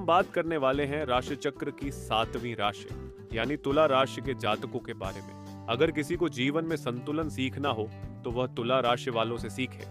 हम बात करने वाले हैं राशि चक्र की 7वीं राशि यानी तुला राशि के जातकों के बारे में। अगर किसी को जीवन में संतुलन सीखना हो तो वह तुला राशि वालों से सीखे।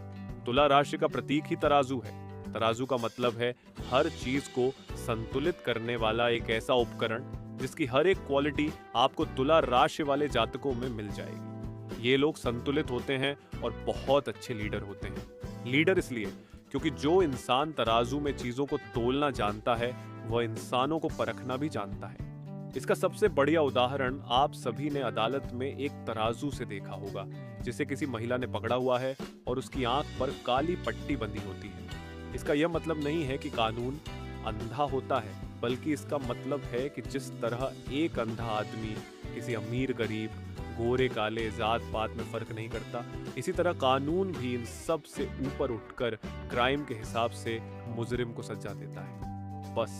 तुला राशि का प्रतीक ही तराजू है। तराजू का मतलब है हर चीज को संतुलित करने वाला एक ऐसा उपकरण जिसकी हर एक क्वालिटी आपको तुला राशि वाले जातकों में मिल जाएगी। ये लोग संतुलित होते हैं और बहुत अच्छे लीडर होते हैं। लीडर इसलिए क्योंकि जो इंसान तराजू में चीजों को तोलना जानता है वह इंसानों को परखना भी जानता है। इसका सबसे बढ़िया उदाहरण आप सभी ने अदालत में एक तराजू से देखा होगा जिसे किसी महिला ने पकड़ा हुआ है और उसकी आंख पर काली पट्टी बंधी होती है। इसका यह मतलब नहीं है कि कानून अंधा होता है, बल्कि इसका मतलब है कि जिस तरह एक अंधा आदमी किसी अमीर गरीब गोरे काले जात पात में फर्क नहीं करता, इसी तरह कानून भी इन सब से ऊपर उठकर क्राइम के हिसाब से मुजरिम को सजा देता है। बस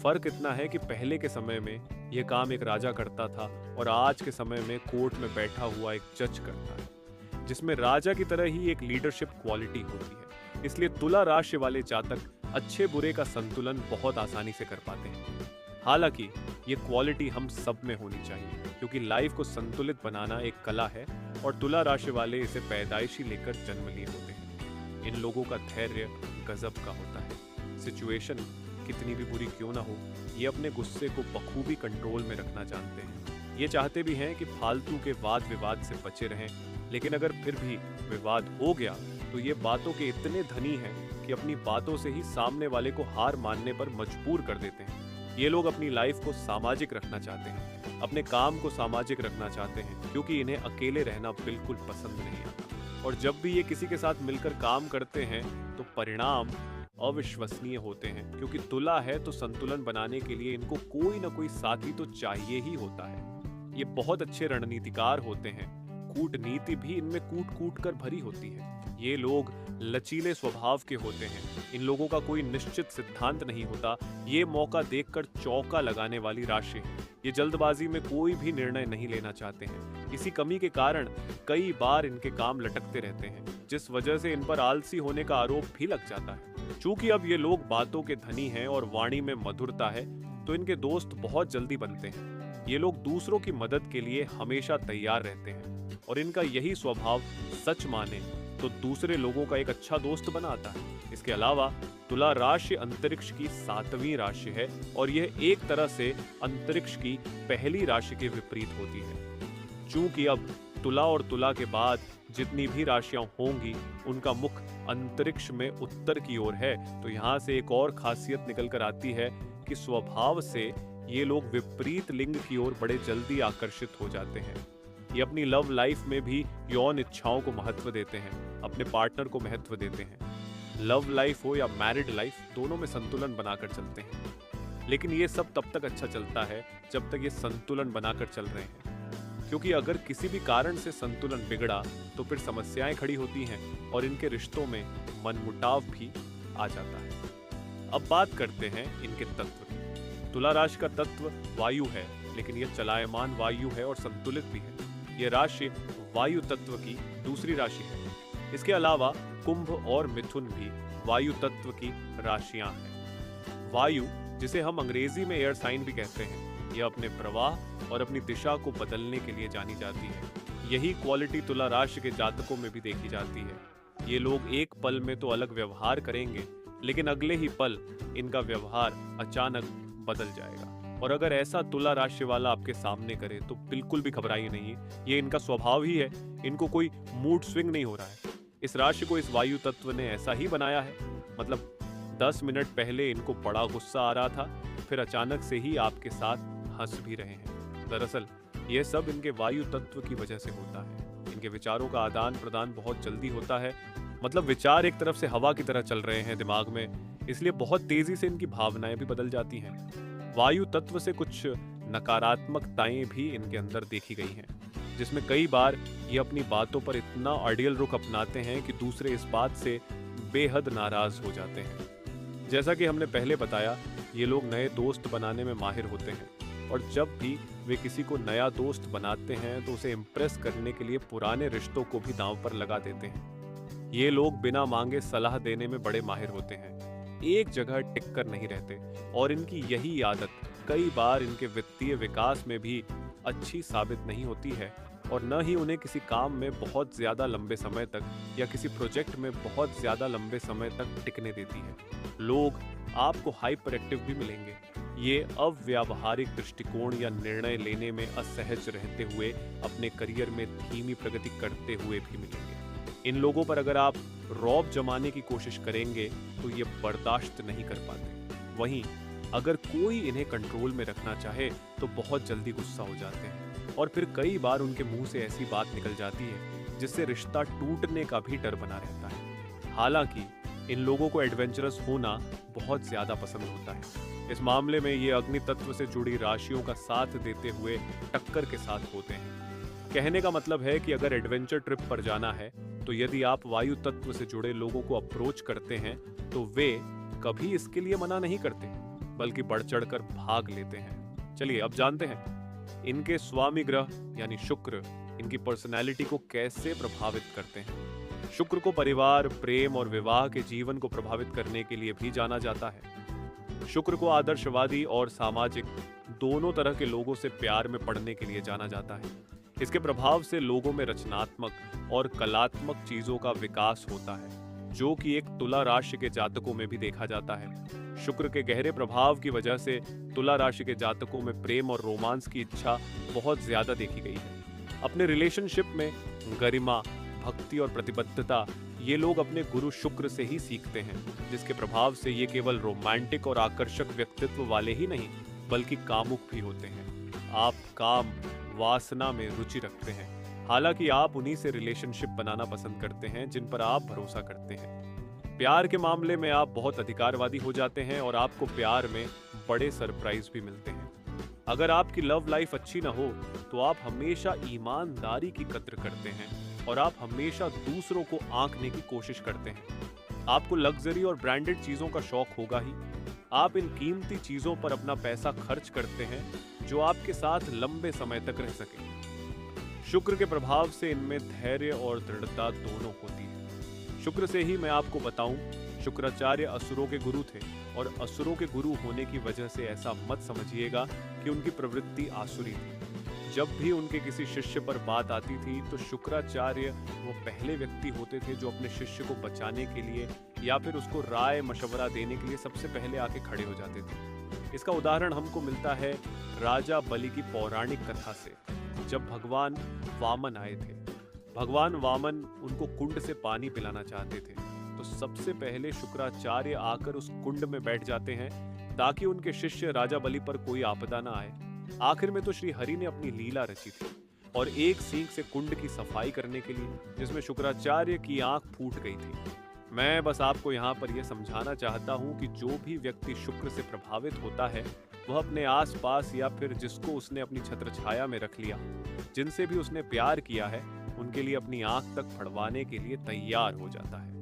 फर्क इतना है कि पहले के समय में यह काम एक राजा करता था और आज के समय में कोर्ट में बैठा हुआ एक जज करता है, जिसमें राजा की तरह ही एक लीडरशिप क्वालिटी होती है। इसलिए तुला राशि वाले जातक अच्छे बुरे का संतुलन बहुत आसानी से कर पाते हैं। हालांकि ये क्वालिटी हम सब में होनी चाहिए, क्योंकि लाइफ को संतुलित बनाना एक कला है और तुला राशि वाले इसे पैदाइशी लेकर जन्म लिए होते हैं। इन लोगों का धैर्य गजब का होता है। सिचुएशन कितनी भी बुरी क्यों ना हो, ये अपने गुस्से को बखूबी कंट्रोल में रखना जानते हैं। ये चाहते भी हैं कि फालतू के वाद विवाद से बचे रहें, लेकिन अगर फिर भी विवाद हो गया तो ये बातों के इतने धनी हैं कि अपनी बातों से ही सामने वाले को हार मानने पर मजबूर कर देते हैं। ये लोग अपनी लाइफ को सामाजिक रखना चाहते हैं, अपने काम को सामाजिक रखना चाहते हैं, क्योंकि इन्हें अकेले रहना बिल्कुल पसंद नहीं आता। और जब भी ये किसी के साथ मिलकर काम करते हैं तो परिणाम अविश्वसनीय होते हैं, क्योंकि तुला है तो संतुलन बनाने के लिए इनको कोई ना कोई साथी तो चाहिए ही होता है। ये बहुत अच्छे रणनीतिकार होते हैं। कूटनीति भी इनमें कूट कूट कर भरी होती है। ये लोग लचीले स्वभाव के होते हैं। इन लोगों का कोई निश्चित सिद्धांत नहीं होता। ये मौका देखकर चौका लगाने वाली राशि है। ये जल्दबाजी में कोई भी निर्णय नहीं लेना चाहते हैं। इसी कमी के कारण कई बार इनके काम लटकते रहते हैं, जिस वजह से इन पर आलसी होने का आरोप भी लग जाता है। चूंकि अब ये लोग बातों के धनी हैं और वाणी में मधुरता है, तो इनके दोस्त बहुत जल्दी बनते हैं। ये लोग दूसरों की मदद के लिए हमेशा तैयार रहते हैं और इनका यही स्वभाव सच माने तो दूसरे लोगों का एक अच्छा दोस्त बनाता है। इसके अलावा तुला राशि अंतरिक्ष की 7वीं राशि है और यह एक तरह से अंतरिक्ष की पहली राशि के विपरीत होती है। चूंकि अब तुला और तुला के बाद जितनी भी राशियां होंगी उनका मुख अंतरिक्ष में उत्तर की ओर है, तो यहाँ से एक और खासियत निकल कर आती है कि स्वभाव से ये लोग विपरीत लिंग की ओर बड़े जल्दी आकर्षित हो जाते हैं। ये अपनी लव लाइफ में भी यौन इच्छाओं को महत्व देते हैं, अपने पार्टनर को महत्व देते हैं। लव लाइफ हो या मैरिड लाइफ, दोनों में संतुलन बनाकर चलते हैं। लेकिन ये सब तब तक अच्छा चलता है जब तक ये संतुलन बनाकर चल रहे हैं, क्योंकि अगर किसी भी कारण से संतुलन बिगड़ा तो फिर समस्याएं खड़ी होती हैं और इनके रिश्तों में मनमुटाव भी आ जाता है। अब बात करते हैं इनके तत्व की। तुला राशि का तत्व वायु है, लेकिन यह चलायमान वायु है और संतुलित भी है। यह राशि वायु तत्व की दूसरी राशि है। इसके अलावा कुंभ और मिथुन भी वायु तत्व की राशियां हैं। वायु, जिसे हम अंग्रेजी में एयर साइन भी कहते हैं, यह अपने प्रवाह और अपनी दिशा को बदलने के लिए जानी जाती है। यही क्वालिटी तुला राशि के जातकों में भी देखी जाती है। ये लोग एक पल में तो अलग व्यवहार करेंगे, लेकिन अगले ही पल इनका व्यवहार अचानक बदल जाएगा। और अगर ऐसा तुला राशि वाला आपके सामने करे तो बिल्कुल भी घबराइए नहीं, ये इनका स्वभाव ही है। इनको कोई मूड स्विंग नहीं हो रहा है। इस राशि को इस वायु तत्व ने ऐसा ही बनाया है। मतलब 10 मिनट पहले इनको बड़ा गुस्सा आ रहा था, फिर अचानक से ही आपके साथ हंस भी रहे हैं। दरअसल यह सब इनके वायु तत्व की वजह से होता है। इनके विचारों का आदान प्रदान बहुत जल्दी होता है। मतलब विचार एक तरफ से हवा की तरह चल रहे हैं दिमाग में, इसलिए बहुत तेजी से इनकी भावनाएं भी बदल जाती हैं। वायु तत्व से कुछ नकारात्मकताएं भी इनके अंदर देखी गई हैं, जिसमें कई बार ये अपनी बातों पर इतना अड़ियल रुख अपनाते हैं कि दूसरे इस बात से बेहद नाराज हो जाते हैं। जैसा कि हमने पहले बताया, ये लोग नए दोस्त बनाने में माहिर होते हैं और जब भी वे किसी को नया दोस्त बनाते हैं तो उसे इम्प्रेस करने के लिए पुराने रिश्तों को भी दांव पर लगा देते हैं। ये लोग बिना मांगे सलाह देने में बड़े माहिर होते हैं। एक जगह टिक कर नहीं रहते और इनकी यही आदत कई बार इनके वित्तीय विकास में भी अच्छी साबित नहीं होती है और न ही उन्हें किसी काम में बहुत ज़्यादा लंबे समय तक या किसी प्रोजेक्ट में बहुत ज़्यादा लंबे समय तक टिकने देती है। लोग आपको हाइपर एक्टिव भी मिलेंगे। ये अव्यावहारिक दृष्टिकोण या निर्णय लेने में असहज रहते हुए अपने करियर में धीमी प्रगति करते हुए भी मिलेंगे। इन लोगों पर अगर आप रौब जमाने की कोशिश करेंगे तो ये बर्दाश्त नहीं कर पाते। वहीं अगर कोई इन्हें कंट्रोल में रखना चाहे तो बहुत जल्दी गुस्सा हो जाते हैं और फिर कई बार उनके मुंह से ऐसी बात निकल जाती है जिससे रिश्ता टूटने का भी डर बना रहता है। हालांकि इन लोगों को एडवेंचरस होना बहुत ज्यादा पसंद होता है। इस मामले में ये अग्नि तत्व से जुड़ी राशियों का साथ देते हुए टक्कर के साथ होते हैं। कहने का मतलब है कि अगर एडवेंचर ट्रिप पर जाना है तो यदि आप वायु तत्व से जुड़े लोगों को अप्रोच करते हैं तो वे कभी इसके लिए मना नहीं करते बल्कि बढ़ चढ़कर भाग लेते हैं। चलिए अब जानते हैं इनके स्वामी ग्रह यानी शुक्र इनकी पर्सनैलिटी को कैसे प्रभावित करते हैं। शुक्र को परिवार, प्रेम और विवाह के जीवन को प्रभावित करने के लिए भी जाना जाता है। शुक्र को आदर्शवादी और सामाजिक दोनों तरह के लोगों से प्यार में पड़ने के लिए जाना जाता है। इसके प्रभाव से लोगों में रचनात्मक और कलात्मक चीजों का विकास होता है, जो कि एक तुला राशि के जातकों में भी देखा जाता है। शुक्र के गहरे प्रभाव की वजह से तुला राशि के जातकों में प्रेम और रोमांस की इच्छा बहुत ज्यादा देखी गई है। अपने रिलेशनशिप में गरिमा, भक्ति और प्रतिबद्धता ये लोग अपने गुरु शुक्र से ही सीखते हैं, जिसके प्रभाव से ये केवल रोमांटिक और आकर्षक व्यक्तित्व वाले ही नहीं बल्कि कामुक भी होते हैं। आप काम, वासना में रुचि रखते हैं। हालांकि आप उन्हीं से रिलेशनशिप बनाना पसंद करते हैं जिन पर आप भरोसा करते हैं। प्यार के मामले में आप बहुत अधिकारवादी हो जाते हैं और आपको प्यार में बड़े सरप्राइज भी मिलते हैं। अगर आपकी लव लाइफ अच्छी ना हो तो आप हमेशा ईमानदारी की कद्र करते हैं और आप हमेशा दूसरों को आंकने की कोशिश करते हैं। आपको लग्जरी और ब्रांडेड चीजों का शौक होगा ही। आप इन कीमती चीजों पर अपना पैसा खर्च करते हैं जो आपके साथ लंबे समय तक रह सके। शुक्र के प्रभाव से इनमें धैर्य और दृढ़ता दोनों होती है। शुक्र से ही मैं आपको बताऊं, शुक्राचार्य असुरों के गुरु थे और असुरों के गुरु होने की वजह से ऐसा मत समझिएगा कि उनकी प्रवृत्ति आसुरी थी। जब भी उनके किसी शिष्य पर बात आती थी तो शुक्राचार्य वो पहले व्यक्ति होते थे जो अपने शिष्य को बचाने के लिए या फिर उसको राय मशवरा देने के लिए सबसे पहले आके खड़े हो जाते थे। इसका उदाहरण हमको मिलता है राजा बलि की पौराणिक कथा से, जब भगवान वामन आए थे। भगवान वामन उनको कुंड से पानी पिलाना चाहते थे तो सबसे पहले शुक्राचार्य आकर उस कुंड में बैठ जाते हैं ताकि उनके शिष्य राजा बलि पर कोई आपदा ना आए। आखिर में तो श्री हरि ने अपनी लीला रची थी और एक सींग से कुंड की सफाई करने के लिए, जिसमें शुक्राचार्य की आंख फूट गई थी। मैं बस आपको यहाँ पर यह समझाना चाहता हूँ कि जो भी व्यक्ति शुक्र से प्रभावित होता है वह अपने आसपास या फिर जिसको उसने अपनी छत्र छाया में रख लिया, जिनसे भी उसने प्यार किया है, उनके लिए अपनी आंख तक फड़वाने के लिए तैयार हो जाता है।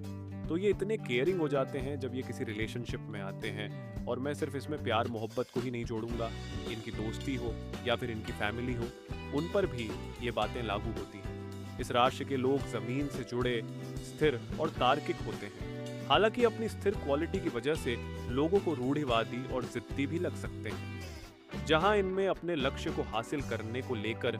तो ये इतने केयरिंग हो जाते हैं जब ये किसी रिलेशनशिप में आते हैं। और मैं सिर्फ इसमें प्यार मोहब्बत को ही नहीं जोड़ूंगा, इनकी दोस्ती हो या फिर इनकी फैमिली हो, उन पर भी ये बातें लागू होती हैं। इस राशि के लोग जमीन से जुड़े, स्थिर और तार्किक होते हैं। हालांकि अपनी स्थिर क्वालिटी की वजह से लोगों को रूढ़िवादी और जिद्दी भी लग सकते हैं। जहां इनमें अपने लक्ष्य को हासिल करने को लेकर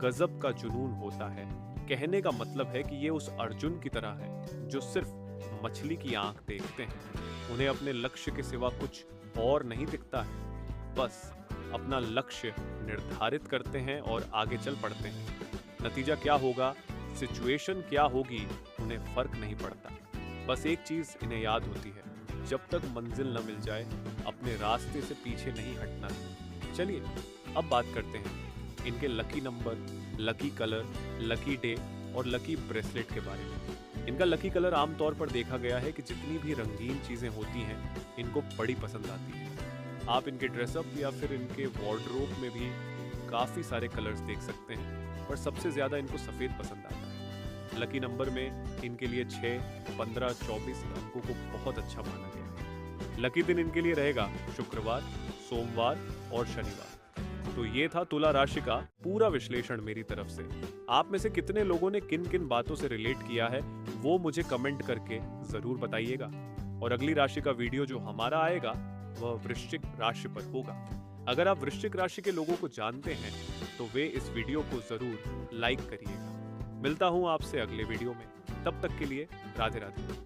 गजब का जुनून होता है। कहने का मतलब है कि ये उस अर्जुन की तरह है जो सिर्फ मछली की आंख देखते हैं। उन्हें अपने लक्ष्य के सिवा कुछ और नहीं दिखता है। बस अपना लक्ष्य निर्धारित करते हैं और आगे चल पड़ते हैं। नतीजा क्या होगा, सिचुएशन क्या होगी, उन्हें फर्क नहीं पड़ता। बस एक चीज इन्हें याद होती है, जब तक मंजिल न मिल जाए अपने रास्ते से पीछे नहीं हटना है। चलिए अब बात करते हैं इनके lucky number, lucky colour, lucky day और लकी ब्रेसलेट के बारे में। इनका लकी कलर आमतौर पर देखा गया है कि जितनी भी रंगीन चीजें होती हैं इनको बड़ी पसंद आती हैं। आप इनके ड्रेसअप या फिर इनके वार्डरोब में भी काफी सारे कलर्स देख सकते हैं, पर सबसे ज्यादा इनको सफेद पसंद आता है। लकी नंबर में इनके लिए 6, 15, 24 अंकों को बहुत अच्छा माना गया है। लकी दिन इनके लिए रहेगा शुक्रवार, सोमवार और शनिवार। तो ये था तुला राशि का पूरा विश्लेषण मेरी तरफ से। आप में से कितने लोगों ने किन किन बातों से रिलेट किया है वो मुझे कमेंट करके जरूर बताइएगा। और अगली राशि का वीडियो जो हमारा आएगा वह वृश्चिक राशि पर होगा। अगर आप वृश्चिक राशि के लोगों को जानते हैं तो वे इस वीडियो को जरूर लाइक करिएगा। मिलता हूं आपसे अगले वीडियो में, तब तक के लिए राधे राधे।